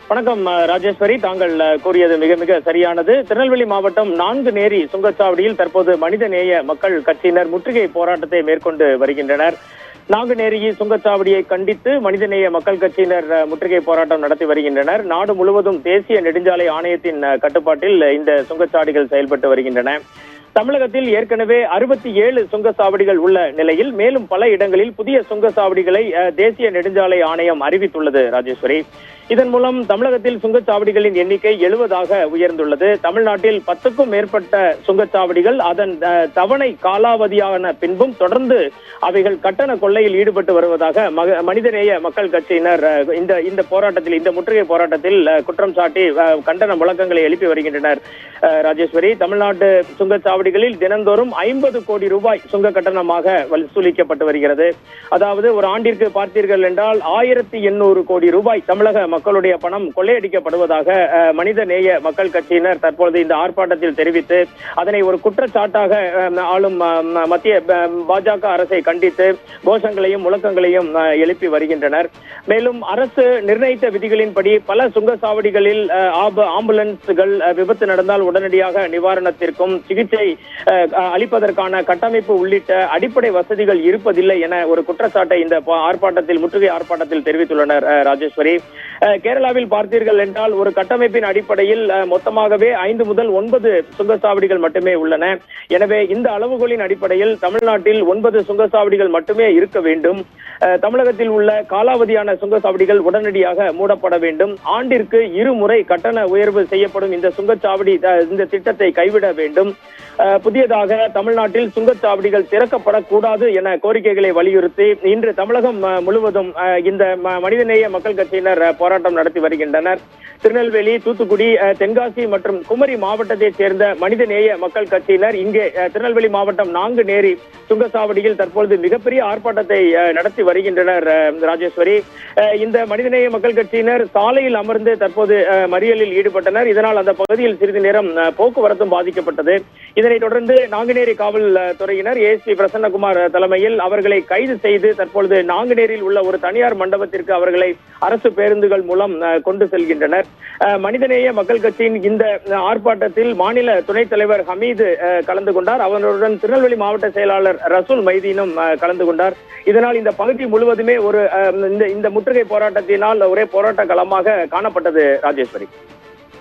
வணக்கம் ராஜேஸ்வரி, தாங்கள் கூறியது மிக மிக சரியானது. திருநெல்வேலி மாவட்டம் நான்குநேரி சுங்கச்சாவடியில் தற்போது மனிதநேய மக்கள் கட்சியினர் முற்றுகை போராட்டத்தை மேற்கொண்டு வருகின்றனர். நாங்குநேரி சுங்கச்சாவடியை கண்டித்து மனிதநேய மக்கள் கட்சியினர் முற்றுகை போராட்டம் நடத்தி வருகின்றனர். நாடு முழுவதும் தேசிய நெடுஞ்சாலை ஆணையத்தின் கட்டுப்பாட்டில் இந்த சுங்கச்சாவடிகள் செயல்பட்டு வருகின்றன. தமிழகத்தில் ஏற்கனவே 67 சுங்கச்சாவடிகள் உள்ள நிலையில் மேலும் பல இடங்களில் புதிய சுங்கச்சாவடிகளை தேசிய நெடுஞ்சாலை ஆணையம் அறிவித்துள்ளது. ராஜேஸ்வரி, இதன் மூலம் தமிழகத்தில் சுங்கச்சாவடிகளின் எண்ணிக்கை 70ஆக உயர்ந்துள்ளது. தமிழ்நாட்டில் 10க்கும் மேற்பட்ட சுங்கச்சாவடிகள் அதன் தவணை காலாவதியான பின்பும் தொடர்ந்து அவைகள் கட்டண கொள்ளையில் ஈடுபட்டு வருவதாக மனிதநேய மக்கள் கட்சியினர் இந்த போராட்டத்தில், இந்த முற்றுகை போராட்டத்தில் குற்றம் சாட்டி கண்டன முழக்கங்களை எழுப்பி வருகின்றனர். ராஜேஸ்வரி, தமிழ்நாட்டு சுங்கச்சாவடிகளில் தினந்தோறும் 50 கோடி ரூபாய் சுங்க கட்டணமாக வசூலிக்கப்பட்டு வருகிறது. அதாவது ஒரு ஆண்டிற்கு பார்த்தீர்கள் என்றால் 1800 கோடி ரூபாய் தமிழக மக்களுடைய பணம் கொள்ளையடிக்கப்படுவதாக மனிதநேய மக்கள் கட்சியினர் தற்பொழுது இந்த ஆர்ப்பாட்டத்தில் தெரிவித்து அதனை ஒரு குற்றச்சாட்டாக ஆளும் மத்திய பாஜக அரசை கண்டித்து கோஷங்களையும் முழக்கங்களையும் எழுப்பி வருகின்றனர். மேலும் அரசு நிர்ணயித்த விதிகளின்படி பல சுங்கச்சாவடிகளில் ஆம்புலன்ஸ்கள் விபத்து நடந்தால் உடனடியாக நிவாரணத்திற்கும் சிகிச்சை அளிப்பதற்கான கட்டமைப்பு உள்ளிட்ட அடிப்படை வசதிகள் இருப்பதில்லை என ஒரு குற்றச்சாட்டை இந்த ஆர்ப்பாட்டத்தில், முற்றுகை ஆர்ப்பாட்டத்தில் தெரிவித்துள்ளனர். ராஜேஸ்வரி, கேரளாவில் பார்த்தீர்கள் என்றால் ஒரு கட்டமைப்பின் அடிப்படையில் மொத்தமாகவே 5 முதல் 9 சுங்கச்சாவடிகள் மட்டுமே உள்ளன. எனவே இந்த அளவுகோலின் அடிப்படையில் தமிழ்நாட்டில் 9 சுங்கச்சாவடிகள் மட்டுமே இருக்க வேண்டும். தமிழகத்தில் உள்ள காலாவதியான சுங்கச்சாவடிகள் உடனடியாக மூடப்பட வேண்டும். ஆண்டிற்கு 2 முறை கட்டண உயர்வு செய்யப்படும் இந்த சுங்கச்சாவடி இந்த திட்டத்தை கைவிட வேண்டும். புதியதாக தமிழ்நாட்டில் சுங்கச்சாவடிகள் திறக்கப்படக்கூடாது என கோரிக்கைகளை வலியுறுத்தி இன்று தமிழகம் முழுவதும் இந்த மனிதநேய மக்கள் கட்சியினர் போராட்டம் நடத்தி வருகின்றனர். திருநெல்வேலி, தூத்துக்குடி, தென்காசி மற்றும் குமரி மாவட்டத்தைச் சேர்ந்த மனிதநேய மக்கள் கட்சியினர் இங்கே திருநெல்வேலி மாவட்டம் நாங்குநேரி சுங்கச்சாவடியில் தற்பொழுது மிகப்பெரிய ஆர்ப்பாட்டத்தை நடத்தி வருகின்றனர். ராஜேஸ்வரி, இந்த மனிதநேய மக்கள் கட்சியினர் சாலையில் அமர்ந்து தற்போது மறியலில் ஈடுபட்டனர். இதனால் அந்த பகுதியில் சிறிது நேரம் போக்குவரத்தும் பாதிக்கப்பட்டது. இதனைத் தொடர்ந்து நாங்குநேரி காவல் துறையினர் ASP பிரசன்னகுமார் தலைமையில் அவர்களை கைது செய்து தற்பொழுது நாங்குநேரியில் உள்ள ஒரு தனியார் மண்டபத்திற்கு அவர்களை அரசு பேருந்துகள் மூலம் கொண்டு செல்கின்றனர். மனிதநேய மக்கள் கட்சியின் இந்த ஆர்ப்பாட்டத்தில் மாநில துணைத் தலைவர் ஹமீது கலந்து கொண்டார். அவருடன் திருநெல்வேலி மாவட்ட செயலாளர் ரசூல் மைதீனும் கலந்து கொண்டார். இதனால் இந்த பகுதி முழுவதுமே இந்த முற்றுகை போராட்டத்தினால் ஒரே போராட்ட களமாக காணப்பட்டது. ராஜேஸ்வரி.